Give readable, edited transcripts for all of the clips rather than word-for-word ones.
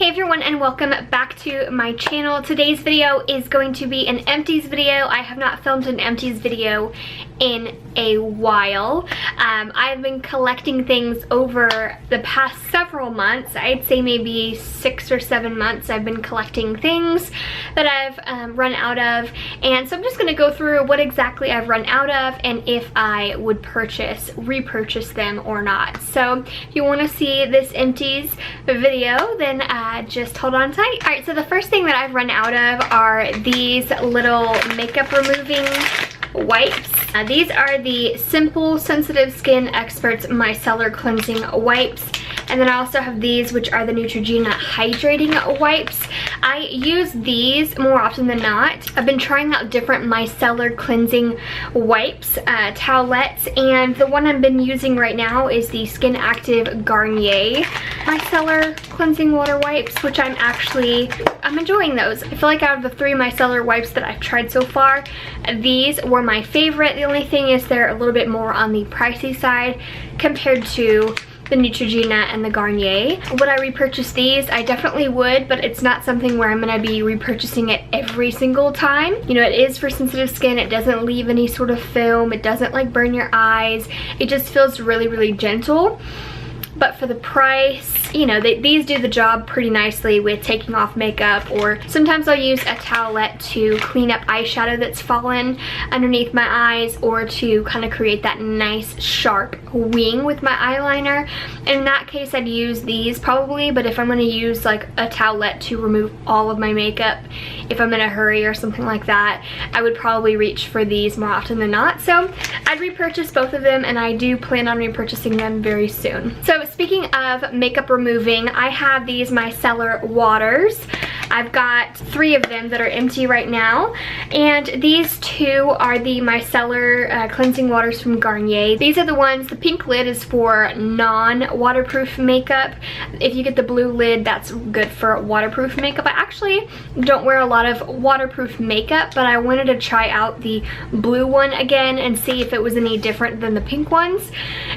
Hey everyone, and welcome back to my channel. Today's video is going to be an empties video. I have not filmed an empties video in a while. I've been collecting things over the past several months. I'd say maybe 6 or 7 months I've been collecting things that I've run out of, and so I'm just going to go through what exactly I've run out of and if I would repurchase them or not. So if you want to see this empties video, then just hold on tight. Alright, so the first thing that I've run out of are these little makeup removing wipes. These are the Simple Sensitive Skin Experts Micellar Cleansing Wipes. And then I also have these, which are the Neutrogena Hydrating Wipes. I use these more often than not. I've been trying out different micellar cleansing wipes, towelettes, and the one I've been using right now is the Skin Active Garnier Micellar Cleansing Water Wipes, which I'm enjoying those. I feel like out of the 3 micellar wipes that I've tried so far, these were my favorite. The only thing is they're a little bit more on the pricey side compared to the Neutrogena and the Garnier. Would I repurchase these? I definitely would, but it's not something where I'm gonna be repurchasing it every single time. You know, it is for sensitive skin. It doesn't leave any sort of film. It doesn't like burn your eyes. It just feels really, really gentle. But for the price, you know, these do the job pretty nicely with taking off makeup, or sometimes I'll use a towelette to clean up eyeshadow that's fallen underneath my eyes, or to kind of create that nice sharp wing with my eyeliner. In that case, I'd use these probably, but if I'm going to use like a towelette to remove all of my makeup, if I'm in a hurry or something like that, I would probably reach for these more often than not. So I'd repurchase both of them, and I do plan on repurchasing them very soon. So speaking of makeup removing, I have these micellar waters. I've got 3 of them that are empty right now, and these 2 are the micellar cleansing waters from Garnier. These are the ones, the pink lid is for non-waterproof makeup. If you get the blue lid, that's good for waterproof makeup. I actually don't wear a lot of waterproof makeup, but I wanted to try out the blue one again and see if it was any different than the pink ones.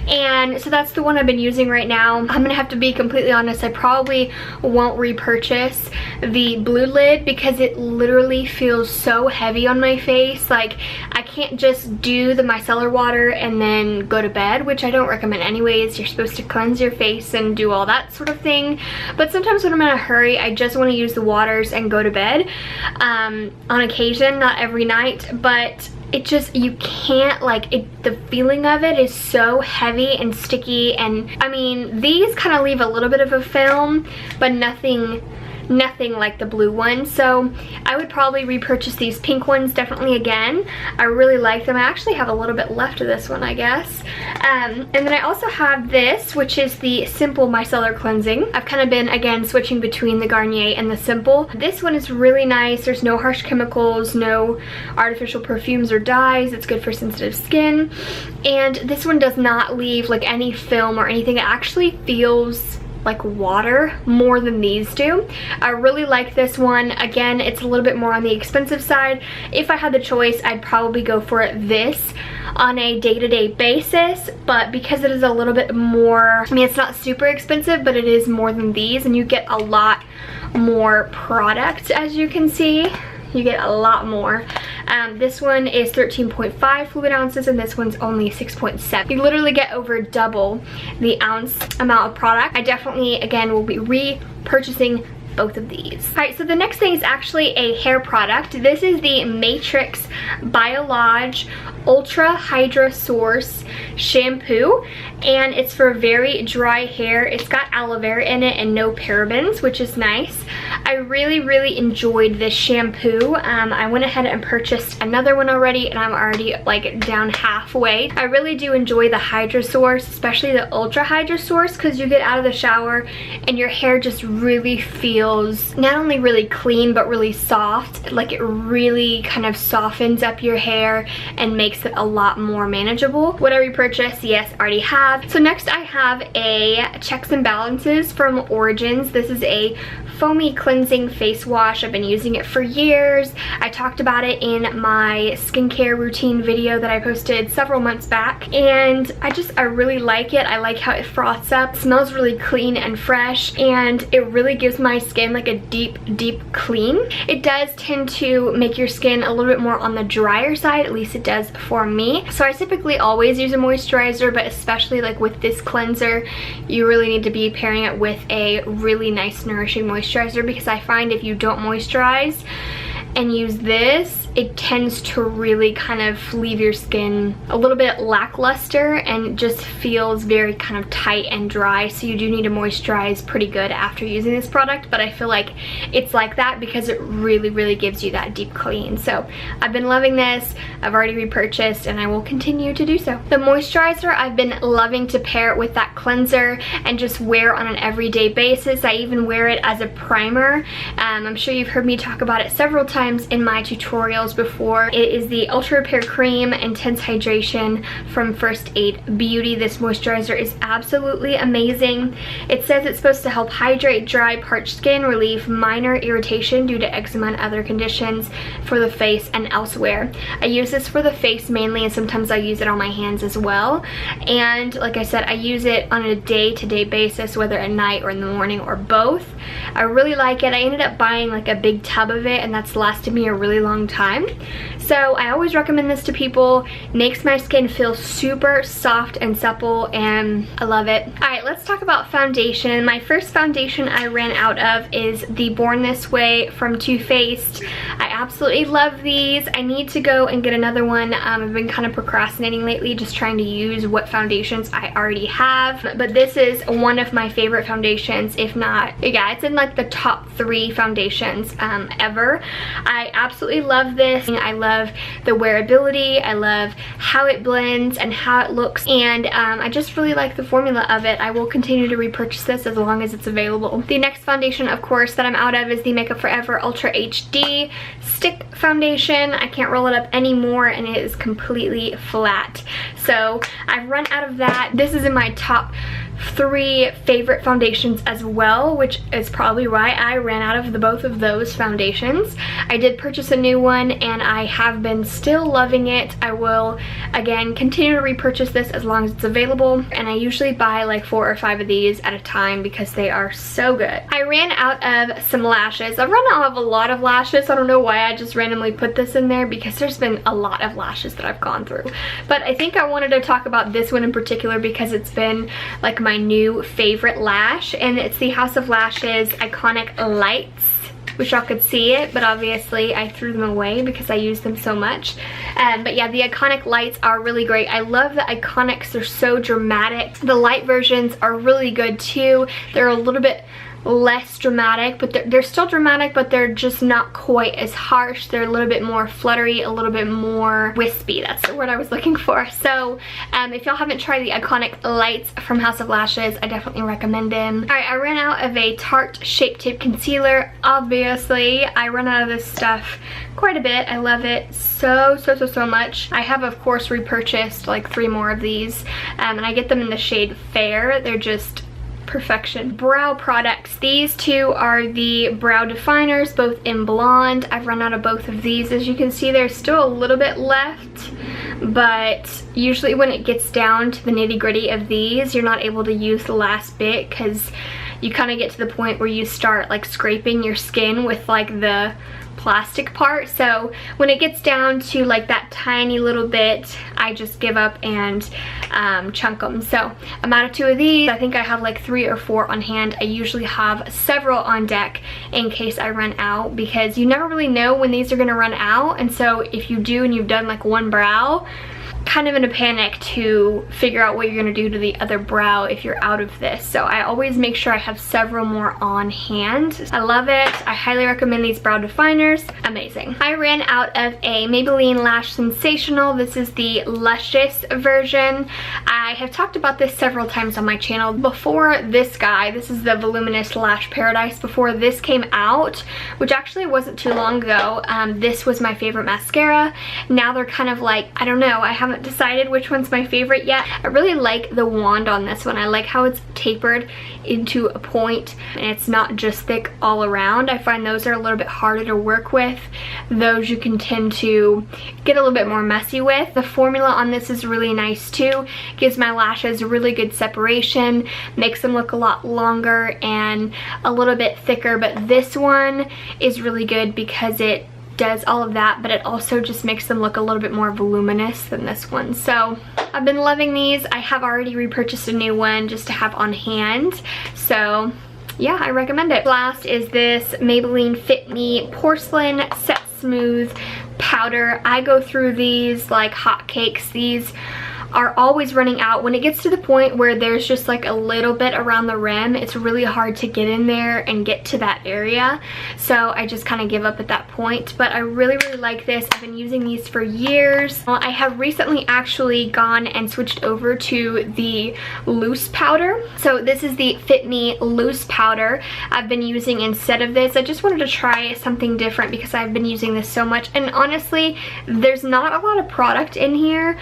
And so that's the one I've been using right now. I'm gonna have to be completely honest, I probably won't repurchase the blue lid because it literally feels so heavy on my face. Like, I can't just do the micellar water and then go to bed, which I don't recommend anyways. You're supposed to cleanse your face and do all that sort of thing, but sometimes when I'm in a hurry, I just want to use the waters and go to bed on occasion, not every night. But it just, you can't, like, the feeling of it is so heavy and sticky. And I mean, these kind of leave a little bit of a film, but nothing like the blue one. So I would probably repurchase these pink ones definitely again. I really like them. I actually have a little bit left of this one, I guess. And then I also have this, which is the Simple Micellar Cleansing. I've kind of been, again, switching between the Garnier and the Simple. This one is really nice. There's no harsh chemicals, no artificial perfumes or dyes. It's good for sensitive skin. And this one does not leave like any film or anything. It actually feels like water more than these do. I really like this one. Again, it's a little bit more on the expensive side. If I had the choice, I'd probably go for this on a day-to-day basis, but because it is a little bit more, I mean, it's not super expensive, but it is more than these, and you get a lot more product. As you can see, you get a lot more. This one is 13.5 fluid ounces, and this one's only 6.7. You literally get over double the ounce amount of product. I definitely, again, will be repurchasing both of these. Alright, so the next thing is actually a hair product. This is the Matrix Biolage Ultra Hydra Source Shampoo, and it's for very dry hair. It's got aloe vera in it and no parabens, which is nice. I really, really enjoyed this shampoo. I went ahead and purchased another one already, and I'm already like down halfway. I really do enjoy the Hydra Source, especially the Ultra Hydra Source, because you get out of the shower and your hair just really feels not only really clean but really soft. Like, it really kind of softens up your hair and makes it a lot more manageable. Would I repurchase? Yes, I already have. So next I have a Checks and Balances from Origins. This is a foamy cleansing face wash. I've been using it for years. I talked about it in my skincare routine video that I posted several months back, and I really like it. I like how it froths up, smells really clean and fresh, and it really gives my skin skin like a deep clean. It does tend to make your skin a little bit more on the drier side, at least it does for me. So I typically always use a moisturizer, but especially like with this cleanser, you really need to be pairing it with a really nice nourishing moisturizer, because I find if you don't moisturize and use this, it tends to really kind of leave your skin a little bit lackluster and just feels very kind of tight and dry. So you do need to moisturize pretty good after using this product, but I feel like it's like that because it really gives you that deep clean. So I've been loving this. I've already repurchased and I will continue to do so. The moisturizer I've been loving to pair with that cleanser and just wear on an everyday basis. I even wear it as a primer. I'm sure you've heard me talk about it several times in my tutorials before. It is the Ultra Repair Cream Intense Hydration from First Aid Beauty. This moisturizer is absolutely amazing. It says it's supposed to help hydrate dry, parched skin, relieve minor irritation due to eczema and other conditions for the face and elsewhere. I use this for the face mainly, and sometimes I use it on my hands as well. And like I said, I use it on a day-to-day basis, whether at night or in the morning or both. I really like it. I ended up buying like a big tub of it, and that's lasted me a really long time. So I always recommend this to people. Makes my skin feel super soft and supple, and I love it. Alright, let's talk about foundation. My first foundation I ran out of is the Born This Way from Too Faced. I absolutely love these. I need to go and get another one. I've been kind of procrastinating lately, just trying to use what foundations I already have. But this is one of my favorite foundations, if not, yeah, it's in like the top 3 foundations ever. I absolutely love this. I love the wearability. I love how it blends and how it looks, and I just really like the formula of it. I will continue to repurchase this as long as it's available. The next foundation, of course, that I'm out of is the Makeup Forever Ultra HD Stick Foundation. I can't roll it up anymore, and it is completely flat. So I've run out of that. This is in my top 3 favorite foundations as well, which is probably why I ran out of both of those foundations. I did purchase a new one, and I have been still loving it. I will again continue to repurchase this as long as it's available, and I usually buy like 4 or 5 of these at a time because they are so good. I ran out of some lashes. I've run out of a lot of lashes. I don't know why I just randomly put this in there, because there's been a lot of lashes that I've gone through, but I think I wanted to talk about this one in particular because it's been like my new favorite lash, and it's the House of Lashes Iconic Lights. Wish y'all could see it, but obviously I threw them away because I use them so much. But yeah, the Iconic Lights are really great. I love the Iconics. They're so dramatic. The light versions are really good too. They're a little bit less dramatic, but they're still dramatic, but they're just not quite as harsh. They're a little bit more fluttery, a little bit more wispy. That's the word I was looking for. So if y'all haven't tried the Iconic Lights from House of Lashes, I definitely recommend them. Alright, I ran out of a Tarte Shape Tape Concealer. Obviously, I run out of this stuff quite a bit. I love it so much. I have, of course, repurchased like 3 more of these, and I get them in the shade Fair. They're just perfection. Brow products. These 2 are the brow definers, both in blonde. I've run out of both of these. As you can see, there's still a little bit left, but usually when it gets down to the nitty-gritty of these, you're not able to use the last bit because you kind of get to the point where you start like scraping your skin with like the plastic part. So when it gets down to like that tiny little bit, I just give up and chunk them. So I'm out of 2 of these. I think I have like 3 or 4 on hand. I usually have several on deck in case I run out, because you never really know when these are gonna run out. And so if you do and you've done like one brow, kind of in a panic to figure out what you're going to do to the other brow if you're out of this. So I always make sure I have several more on hand. I love it. I highly recommend these brow definers. Amazing. I ran out of a Maybelline Lash Sensational. This is the Luscious version. I have talked about this several times on my channel. Before this guy, this is the Voluminous Lash Paradise. Before this came out, which actually wasn't too long ago, this was my favorite mascara. Now they're kind of like, I don't know, I haven't haven't decided which one's my favorite yet. I really like the wand on this one. I like how it's tapered into a point and it's not just thick all around. I find those are a little bit harder to work with. Those you can tend to get a little bit more messy with. The formula on this is really nice too. Gives my lashes really good separation, makes them look a lot longer and a little bit thicker, but this one is really good because it does all of that, but it also just makes them look a little bit more voluminous than this one. So I've been loving these. I have already repurchased a new one just to have on hand. So yeah, I recommend it. Last is this Maybelline Fit Me Porcelain Set Smooth Powder. I go through these like hotcakes. These are always running out. When it gets to the point where there's just like a little bit around the rim, it's really hard to get in there and get to that area. So I just kind of give up at that point. But I really like this. I've been using these for years. Well, I have recently actually gone and switched over to the loose powder. So this is the Fit Me loose powder I've been using instead of this. I just wanted to try something different because I've been using this so much, and honestly there's not a lot of product in here.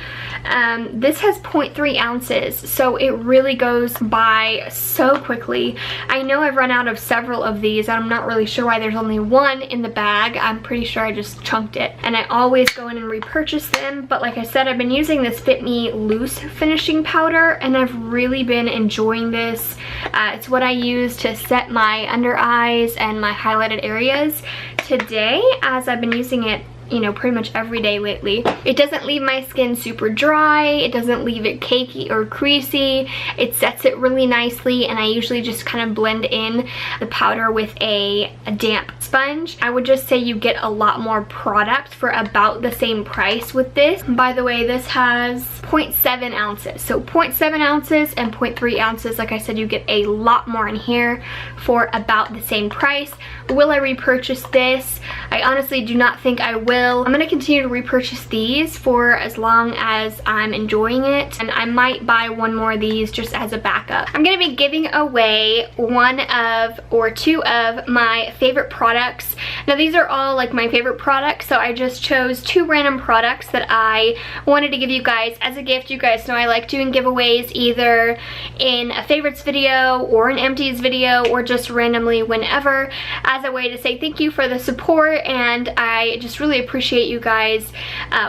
This has 0.3 ounces, so it really goes by so quickly. I know I've run out of several of these. I'm not really sure why there's only one in the bag. I'm pretty sure I just chunked it. And I always go in and repurchase them. But like I said, I've been using this Fit Me loose finishing powder, and I've really been enjoying this. It's what I use to set my under eyes and my highlighted areas today, as I've been using it, you know, pretty much every day lately. It doesn't leave my skin super dry. It doesn't leave it cakey or creasy. It sets it really nicely, and I usually just kind of blend in the powder with a damp sponge. I would just say you get a lot more product for about the same price with this. By the way, this has 0.7 ounces. So 0.7 ounces and 0.3 ounces. Like I said, you get a lot more in here for about the same price. Will I repurchase this? I honestly do not think I will. I'm going to continue to repurchase these for as long as I'm enjoying it, and I might buy one more of these just as a backup. I'm going to be giving away one of or two of my favorite products. Now these are all like my favorite products, so I just chose two random products that I wanted to give you guys as a gift. You guys know I like doing giveaways either in a favorites video or an empties video or just randomly whenever, as a way to say thank you for the support, and I just really appreciate you guys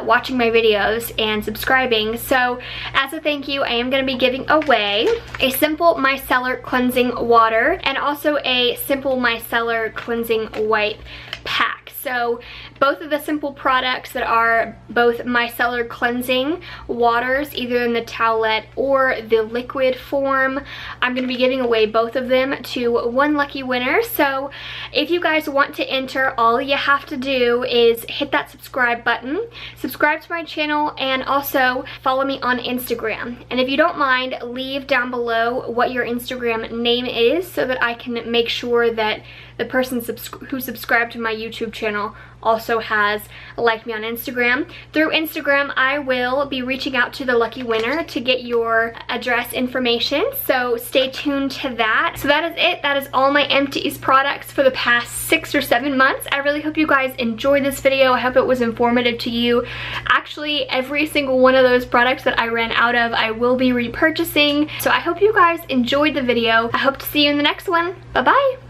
watching my videos and subscribing. So as a thank you, I am going to be giving away a simple micellar cleansing water and also a simple micellar cleansing wipe pack. So both of the simple products that are both micellar cleansing waters, either in the towelette or the liquid form, I'm going to be giving away both of them to one lucky winner. So if you guys want to enter, all you have to do is hit that subscribe button, subscribe to my channel, and also follow me on Instagram. And if you don't mind, leave down below what your Instagram name is so that I can make sure that the person who subscribed to my YouTube channel also has liked me on Instagram. Through Instagram, I will be reaching out to the lucky winner to get your address information, so stay tuned to that. So that is it. That is all my Empties products for the past 6 or 7 months. I really hope you guys enjoyed this video. I hope it was informative to you. Actually, every single one of those products that I ran out of, I will be repurchasing. So I hope you guys enjoyed the video. I hope to see you in the next one. Bye-bye.